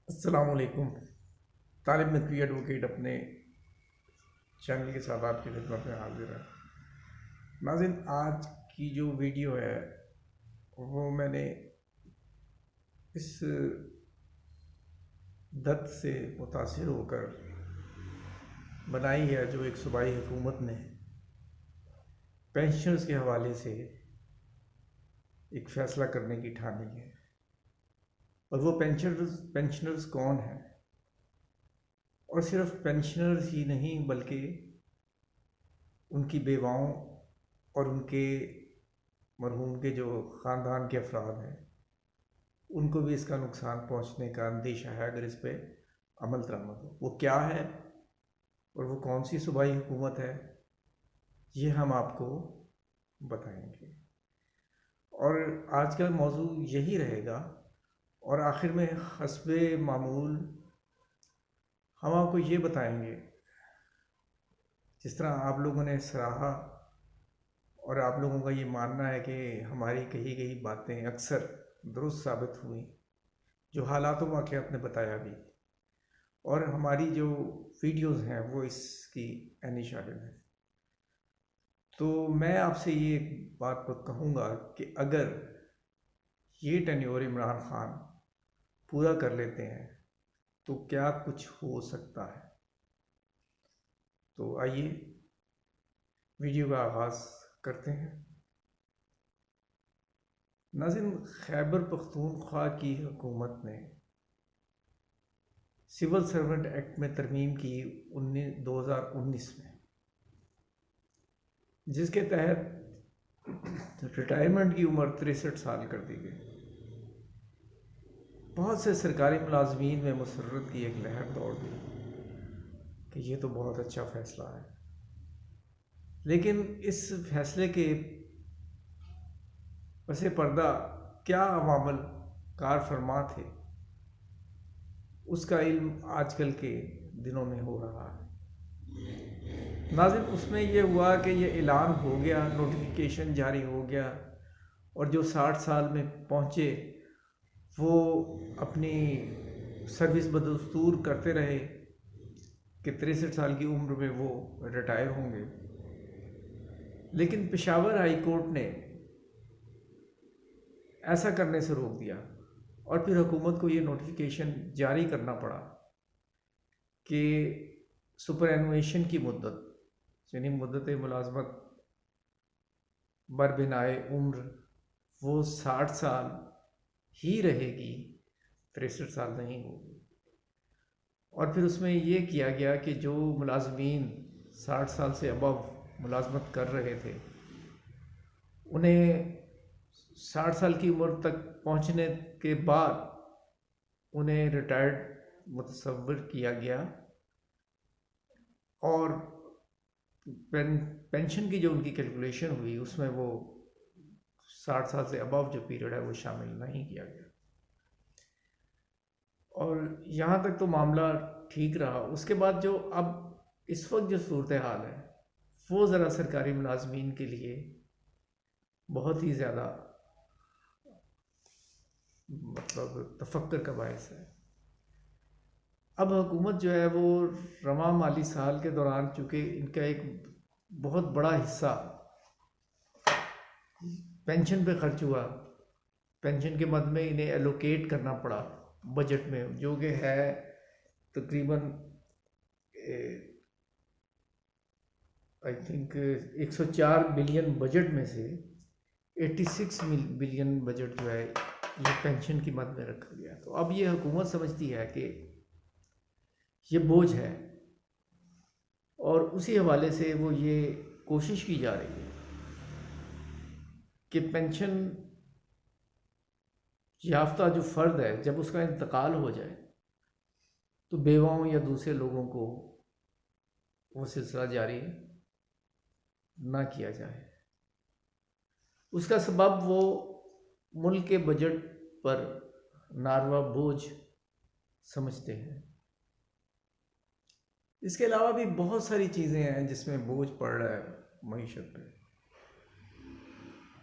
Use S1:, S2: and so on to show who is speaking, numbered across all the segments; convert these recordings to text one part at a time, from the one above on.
S1: अस्सलामुअलैकुम। तालिब नकवी एडवोकेट अपने चैनल के साथ आपकी खिदमत में हाजिर है। नाज़रीन, आज की जो वीडियो है वो मैंने इस दर्द से मुतासिर होकर बनाई है जो एक सूबाई हुकूमत ने पेंशनर्स के हवाले से एक फ़ैसला करने की ठानी है। और वो पेंशनर्स कौन हैं? और सिर्फ पेंशनर्स ही नहीं बल्कि उनकी बेवाओं और उनके मरहूम के जो ख़ानदान के अफराद हैं उनको भी इसका नुकसान पहुंचने का अंदेशा है अगर इस पर अमल दरामद हो। वो क्या है और वो कौन सी सूबाई हुकूमत है, ये हम आपको बताएंगे। और आज का मौजू यही रहेगा। और आखिर में हस्बे मामूल हम आपको ये बताएंगे, जिस तरह आप लोगों ने सराहा और आप लोगों का ये मानना है कि हमारी कही गई बातें अक्सर दुरुस्त साबित हुई, जो हालात वाक़यात ने बताया भी, और हमारी जो वीडियोस हैं वो इसकी ऐनी शाहिद है। तो मैं आपसे ये बात कहूँगा कि अगर ये टेन्योर इमरान खान पूरा कर लेते हैं तो क्या कुछ हो सकता है। तो आइए वीडियो का आगाज़ करते हैं। नाज़रीन, खैबर पख्तूनख्वा की हुकूमत ने सिविल सर्वेंट एक्ट में तरमीम की 2019 में, जिसके तहत रिटायरमेंट की उम्र 63 साल कर दी गई। बहुत से सरकारी मुलाजमीन में मुसर्रत की एक लहर दौड़ गई कि ये तो बहुत अच्छा फ़ैसला है। लेकिन इस फैसले के पसे पर्दा क्या अवामल कार फरमा थे, उसका इल्म आजकल के दिनों में हो रहा है। नाज़रीन, उसमें यह हुआ कि ये ऐलान हो गया, नोटिफिकेशन जारी हो गया, और जो 60 साल में पहुँचे वो अपनी सर्विस बदस्तूर करते रहे कि 63 साल की उम्र में वो रिटायर होंगे। लेकिन पेशावर हाई कोर्ट ने ऐसा करने से रोक दिया और फिर हुकूमत को ये नोटिफिकेशन जारी करना पड़ा कि सुपरएनुएशन की मुद्दत, यानी मुद्दत मुलाजमत बरबिनाए उम्र, वो 60 साल ही रहेगी, 63 साल नहीं होगी। और फिर उसमें ये किया गया कि जो मुलाजमीन 60 साल से अबव मुलाजमत कर रहे थे उन्हें 60 साल की उम्र तक पहुंचने के बाद उन्हें रिटायर्ड मुतसव्वर किया गया, और पेंशन की जो उनकी कैलकुलेशन हुई उसमें वो 60 साल से अबव जो पीरियड है वो शामिल नहीं किया गया। और यहाँ तक तो मामला ठीक रहा। उसके बाद जो अब इस वक्त जो सूरत हाल है वो ज़रा सरकारी मुलाजमीन के लिए बहुत ही ज़्यादा मतलब तफक्कर का बायस है। अब हुकूमत जो है वो रवां माली साल के दौरान, चूँकि इनका एक बहुत बड़ा हिस्सा पेंशन पे खर्च हुआ, पेंशन के मद में इन्हें एलोकेट करना पड़ा बजट में, जो कि है तकरीबन आई थिंक 104 बिलियन बजट में से 86 बिलियन बजट जो है ये पेंशन की मद में रखा गया। तो अब ये हुकूमत समझती है कि ये बोझ है, और उसी हवाले से वो ये कोशिश की जा रही है कि पेंशन याफ्ता जो फ़र्द है जब उसका इंतकाल हो जाए तो बेवाओं या दूसरे लोगों को वो सिलसिला जारी ना किया जाए। उसका सबब वो मुल्क के बजट पर नारवा बोझ समझते हैं। इसके अलावा भी बहुत सारी चीज़ें हैं जिसमें बोझ पड़ रहा है मईशत पे।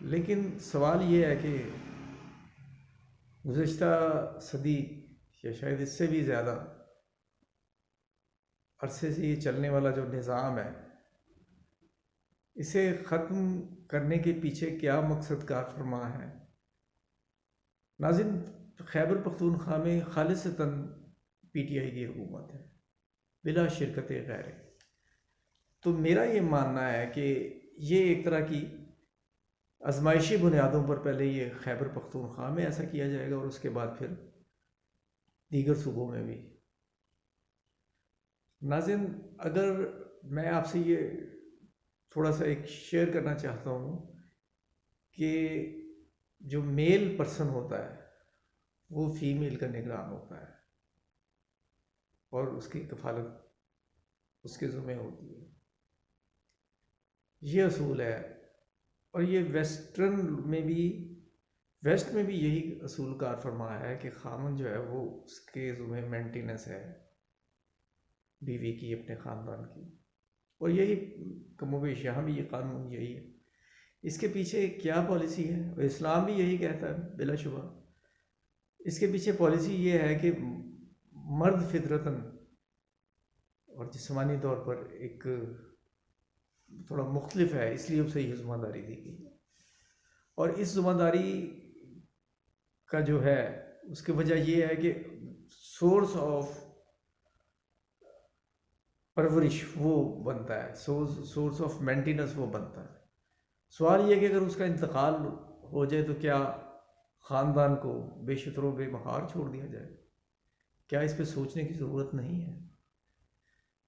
S1: लेकिन सवाल ये है कि गुज़श्ता सदी या शायद इससे भी ज़्यादा अरसे से ये चलने वाला जो निज़ाम है, इसे ख़त्म करने के पीछे क्या मकसद कार फरमा है। नाज़रीन, खैबर पख्तूनख्वा में खालिसतन PTI की हुकूमत है, बिला शिरकत गैर। तो मेरा ये मानना है कि ये एक तरह की आजमाइशी बुनियादों पर पहले ये खैबर पख्तूनख्वा में ऐसा किया जाएगा और उसके बाद फिर दीगर सूबों में भी। नाज़रीन, अगर मैं आपसे ये थोड़ा सा एक शेयर करना चाहता हूँ कि जो मेल पर्सन होता है वो फीमेल का निगरान होता है और उसकी कफालत उसके ज़िम्मे होती है। ये असूल है और ये वेस्ट में भी यही असूल कार फरमाया है कि खामन जो है वो उसके ज़िम्मे मेंटेनेंस है बीवी की, अपने ख़ानदान की। और यही कमोबेश यहाँ भी ये कानून यही है। इसके पीछे क्या पॉलिसी है, और इस्लाम भी यही कहता है बिलाशुबा। इसके पीछे पॉलिसी ये है कि मर्द फितरतन और जिस्मानी तौर पर एक थोड़ा मुख्तलिफ है, इसलिए उसे ये ज़िम्मेदारी दी गई है। और इस ज़िम्मेदारी का जो है उसकी वजह ये है कि सोर्स ऑफ परवरिश वो बनता है, सोर्स ऑफ मेंटेनेंस वो बनता है। सवाल ये है कि अगर उसका इंतकाल हो जाए तो क्या ख़ानदान को बेशतरों बेमहार छोड़ दिया जाए? क्या इस पे सोचने की ज़रूरत नहीं है?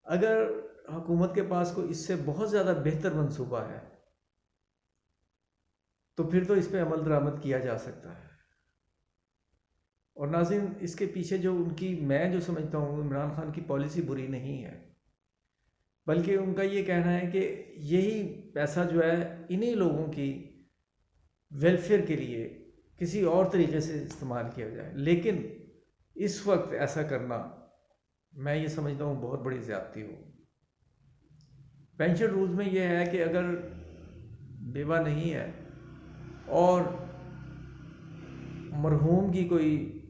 S1: अगर हुकूमत के पास कोई इससे बहुत ज़्यादा बेहतर मंसूबा है तो फिर तो इस पर अमल दरामद किया जा सकता है। और नाज़रीन, इसके पीछे जो मैं जो समझता हूँ, इमरान खान की पॉलिसी बुरी नहीं है, बल्कि उनका ये कहना है कि यही पैसा जो है इन्हीं लोगों की वेलफेयर के लिए किसी और तरीके से इस्तेमाल किया जाए। लेकिन इस वक्त ऐसा करना मैं ये समझता हूँ बहुत बड़ी ज़्यादती हो। पेंशन रूल्स में यह है कि अगर बेवा नहीं है और मरहूम की कोई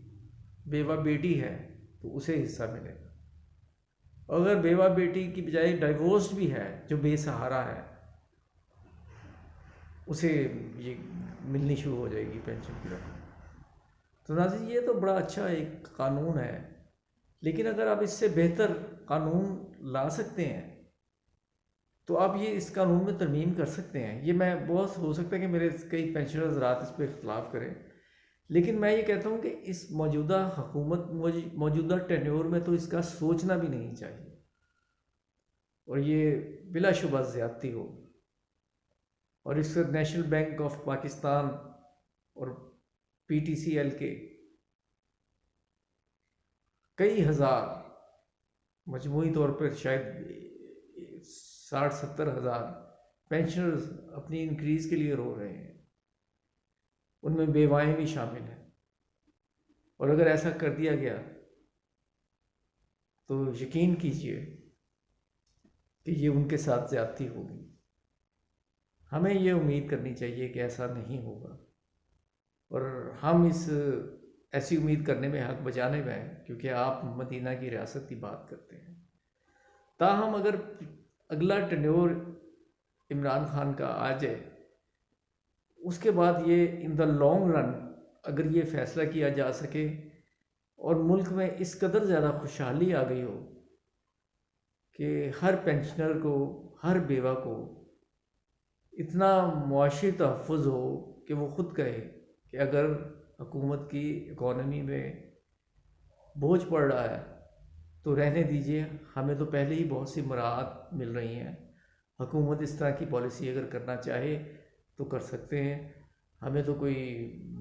S1: बेवा बेटी है तो उसे हिस्सा मिलेगा। अगर बेवा बेटी की बजाय डाइवोर्स्ड भी है जो बेसहारा है, उसे ये मिलनी शुरू हो जाएगी पेंशन की रकम। तो नाज़रीन, ये तो बड़ा अच्छा एक कानून है, लेकिन अगर आप इससे बेहतर कानून ला सकते हैं तो आप ये इस कानून में तरमीम कर सकते हैं। ये मैं बहुत हो सकता है कि मेरे कई पेंशनर्स रात इस पर इख्तलाफ करें, लेकिन मैं ये कहता हूँ कि इस मौजूदा टेन्योर में तो इसका सोचना भी नहीं चाहिए और ये बिलाशुबा ज़्यादती हो। और इस नेशनल बैंक ऑफ पाकिस्तान और PTCL के कई हज़ार, मजमूई तौर पर शायद 60-70 हज़ार पेंशनर्स अपनी इंक्रीज़ के लिए रो रहे हैं, उनमें बेवाएँ भी शामिल हैं। और अगर ऐसा कर दिया गया तो यकीन कीजिए कि ये उनके साथ ज़्यादती होगी। हमें ये उम्मीद करनी चाहिए कि ऐसा नहीं होगा और हम ऐसी उम्मीद करने में हक बजाने में हैं, क्योंकि आप मदीना की रियासत की बात करते हैं। ताहम अगर अगला टेन्योर इमरान खान का आ जाए, उसके बाद ये इन द लॉन्ग रन अगर ये फ़ैसला किया जा सके और मुल्क में इस कदर ज़्यादा खुशहाली आ गई हो कि हर पेंशनर को, हर बेवा को इतना मुआशी तहफ़्फ़ुज़ हो कि वो ख़ुद कहे कि अगर हुकूमत की इकॉनमी में बोझ पड़ रहा है तो रहने दीजिए, हमें तो पहले ही बहुत सी मराहत मिल रही हैं। हुकूमत इस तरह की पॉलिसी अगर करना चाहे तो कर सकते हैं, हमें तो कोई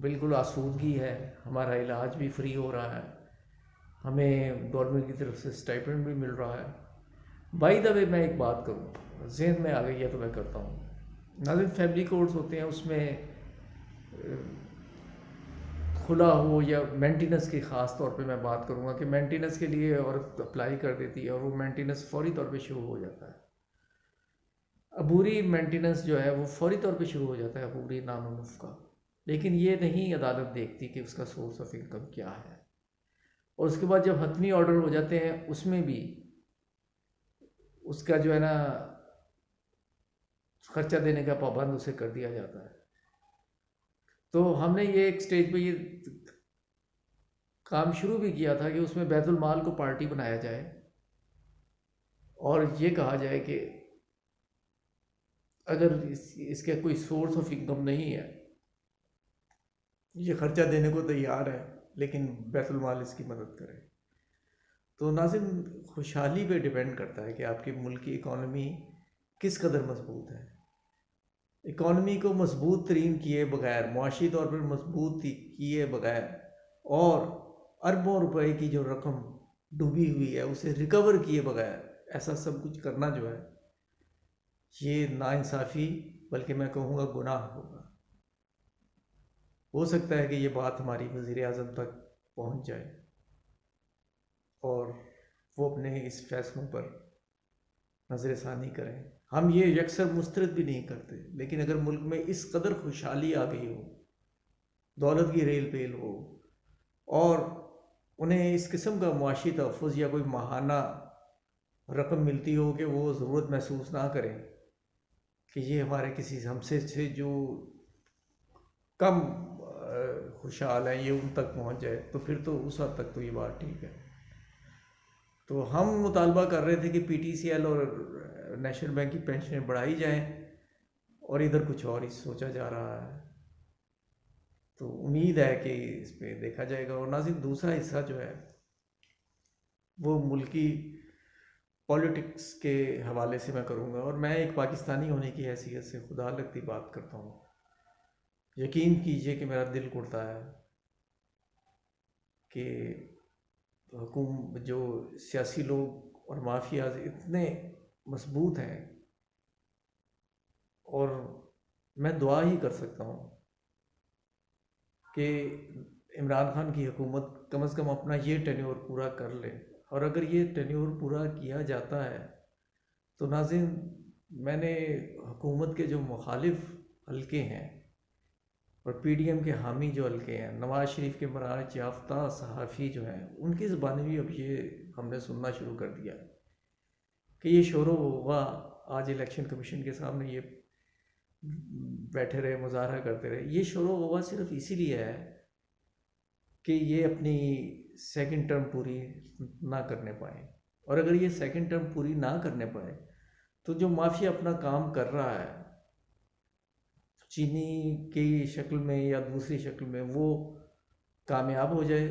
S1: बिल्कुल आसूदगी है, हमारा इलाज भी फ्री हो रहा है, हमें गवर्नमेंट की तरफ से स्टाइपेंड भी मिल रहा है। बाय द वे, मैं एक बात करूँ, ज़हन में आ गई है तो मैं करता हूँ। नाज़रीन, फैमिली कोर्ट्स होते हैं, उसमें खुला हो या मेंटेनेंस की ख़ास तौर पे मैं बात करूँगा कि मेंटेनेंस के लिए औरत अप्लाई कर देती है और वो मेंटेनेंस फ़ौरी तौर पे शुरू हो जाता है। अबूरी मेंटेनेंस जो है वो फ़ौरी तौर पे शुरू हो जाता है, अबूरी नानुनुफ़ का। लेकिन ये नहीं अदालत देखती कि उसका सोर्स ऑफ इनकम क्या है।
S2: और उसके बाद जब हतमी ऑर्डर हो जाते हैं उसमें भी उसका जो है ना खर्चा देने का पाबंद उसे कर दिया जाता है। तो हमने ये एक स्टेज पे ये काम शुरू भी किया था कि उसमें बैतुल माल को पार्टी बनाया जाए और ये कहा जाए कि अगर इसका कोई सोर्स ऑफ इनकम नहीं है, ये खर्चा देने को तैयार है, लेकिन बैतुल माल इसकी मदद करे। तो नाज़िम, खुशहाली पे डिपेंड करता है कि आपके मुल्क की इकॉनमी किस कदर मजबूत है। इकॉनमी को मजबूत तरीन किए बगैर, मुआशी तौर पर मजबूत किए बगैर और अरबों रुपए की जो रकम डूबी हुई है उसे रिकवर किए बगैर ऐसा सब कुछ करना जो है, ये नाइंसाफ़ी, बल्कि मैं कहूँगा गुनाह होगा। हो सकता है कि ये बात हमारी वज़ीर आज़म तक पहुँच जाए और वो अपने इस फैसलों पर नज़र षानी करें। हम ये यकसर मुस्तरद भी नहीं करते, लेकिन अगर मुल्क में इस कदर खुशहाली आ गई हो, दौलत की रेल पेल हो और उन्हें इस किस्म का मुआशी तहफ़्फ़ुज़ या कोई माहाना रकम मिलती हो कि वो ज़रूरत महसूस ना करें कि ये हमारे किसी हमसे से जो कम खुशहाल हैं ये उन तक पहुंच जाए, तो फिर तो उस हद तक तो ये बात ठीक है। तो हम मुतालबा कर रहे थे कि PTCL और नेशनल बैंक की पेंशनें बढ़ाई जाएं और इधर कुछ और ही सोचा जा रहा है। तो उम्मीद है कि इस पर देखा जाएगा। और नाज़िम, दूसरा हिस्सा जो है वो मुल्की पॉलिटिक्स के हवाले से मैं करूँगा, और मैं एक पाकिस्तानी होने की हैसियत से खुदा लगती बात करता हूँ। यकीन कीजिए कि मेरा दिल कुड़ता है कि हुकूम जो सियासी लोग और माफियाज इतने मजबूत हैं, और मैं दुआ ही कर सकता हूँ कि इमरान खान की हुकूमत कम से कम अपना ये टेन्योर पूरा कर ले। और अगर ये टेन्योर पूरा किया जाता है तो नाज़िम, मैंने हुकूमत के जो मुखालिफ हल्के हैं और PDM के हामी जो हल्के हैं, नवाज़ शरीफ के मराज याफ्ता सहाफ़ी जो हैं, उनकी ज़बानी भी अब ये हमने सुनना शुरू कर दिया कि ये शोर हुआ। आज इलेक्शन कमीशन के सामने ये बैठे रहे, मुजाहरा करते रहे। ये शोर हुआ सिर्फ इसीलिए है कि ये अपनी सेकंड टर्म पूरी ना करने पाए। और अगर ये सेकंड टर्म पूरी ना करने पाए तो जो माफिया अपना काम कर रहा है चीनी की शक्ल में या दूसरी शक्ल में, वो कामयाब हो जाए,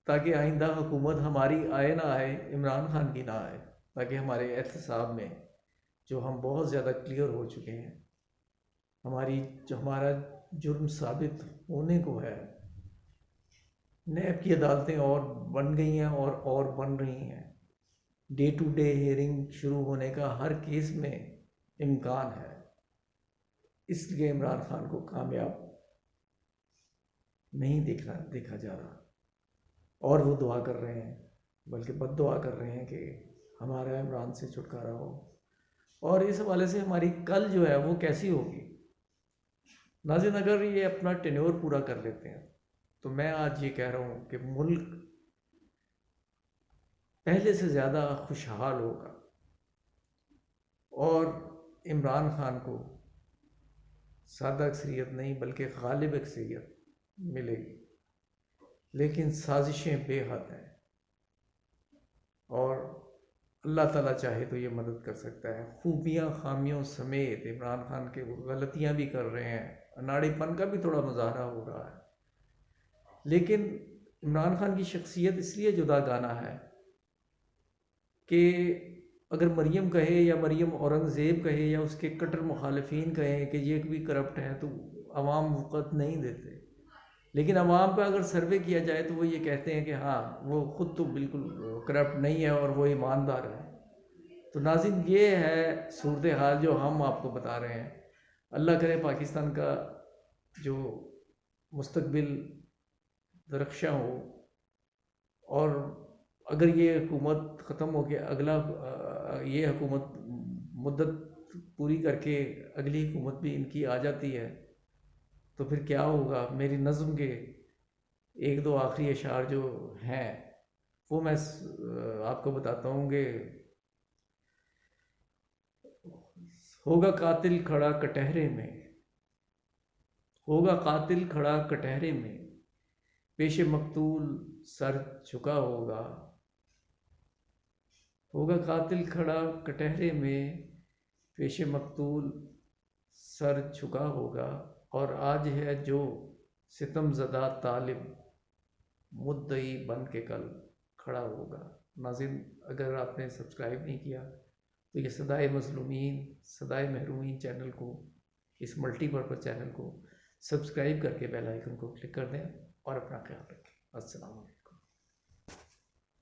S2: ताकि आइंदा हुकूमत हमारी आए ना आए, इमरान खान की ना आए, ताकि हमारे एहतसाब में जो हम बहुत ज़्यादा क्लियर हो चुके हैं, हमारी जो हमारा जुर्म साबित होने को है। नैब की अदालतें और बन गई हैं और बन रही हैं। डे टू डे हियरिंग शुरू होने का हर केस में इम्कान है। इसलिए इमरान खान को कामयाब नहीं देखा जा रहा, और वो दुआ कर रहे हैं, बल्कि बद दुआ कर रहे हैं कि हमारा इमरान से छुटकारा हो। और इस हवाले से हमारी कल जो है वो कैसी होगी नाज़िम, अगर ये अपना टेन्योर पूरा कर लेते हैं तो मैं आज ये कह रहा हूँ कि मुल्क पहले से ज़्यादा खुशहाल होगा और इमरान खान को सादा अक्सरियत नहीं बल्कि गालिब अक्सरियत मिलेगी। लेकिन साजिशें बेहद हैं और अल्लाह ताला चाहे तो ये मदद कर सकता है। खूबियाँ खामियों समेत इमरान खान के गलतियाँ भी कर रहे हैं, अनाड़ीपन का भी थोड़ा मुजाहरा हो रहा है, लेकिन इमरान खान की शख्सियत इसलिए जुदा गाना है कि अगर मरीम कहे या मरीम औरंगज़ेब कहे या उसके कट्टर मुखालफिन कहें कि ये भी करप्ट हैं, तो अवाम वक़्त नहीं देते। लेकिन अवाम का अगर सर्वे किया जाए तो वो ये कहते हैं कि हाँ, वो ख़ुद तो बिल्कुल करप्ट नहीं है और वो ईमानदार है। तो नाज़िम, ये है सूरत हाल जो हम आपको बता रहे हैं। अल्लाह करे पाकिस्तान का जो मुस्तकबिल दरख्शां हो, और अगर ये हुकूमत ख़त्म हो गया, अगला ये हुकूमत मुद्दत पूरी करके अगली हुकूमत भी इनकी आ जाती है, तो फिर क्या होगा। मेरी नज़्म के एक दो आखिरी अशार जो हैं वो मैं आपको बताता हूँ कि होगा कातिल खड़ा कटहरे में, होगा कातिल खड़ा कटहरे में, पेशे मकतूल सर झुका होगा। होगा कातिल खड़ा कटहरे में, पेशे मकतूल सर झुका होगा। और आज है जो सितमज़दा तालिब, मुद्दई बन के कल खड़ा होगा। नाज़रीन, अगर आपने सब्सक्राइब नहीं किया तो ये सदाए मज़लूमीन सदाए महरूमीन चैनल को, इस मल्टीपर्पज़ चैनल को सब्सक्राइब करके बेल आइकन को क्लिक कर दें और अपना ख्याल रखें। अस्सलाम वालेकुम।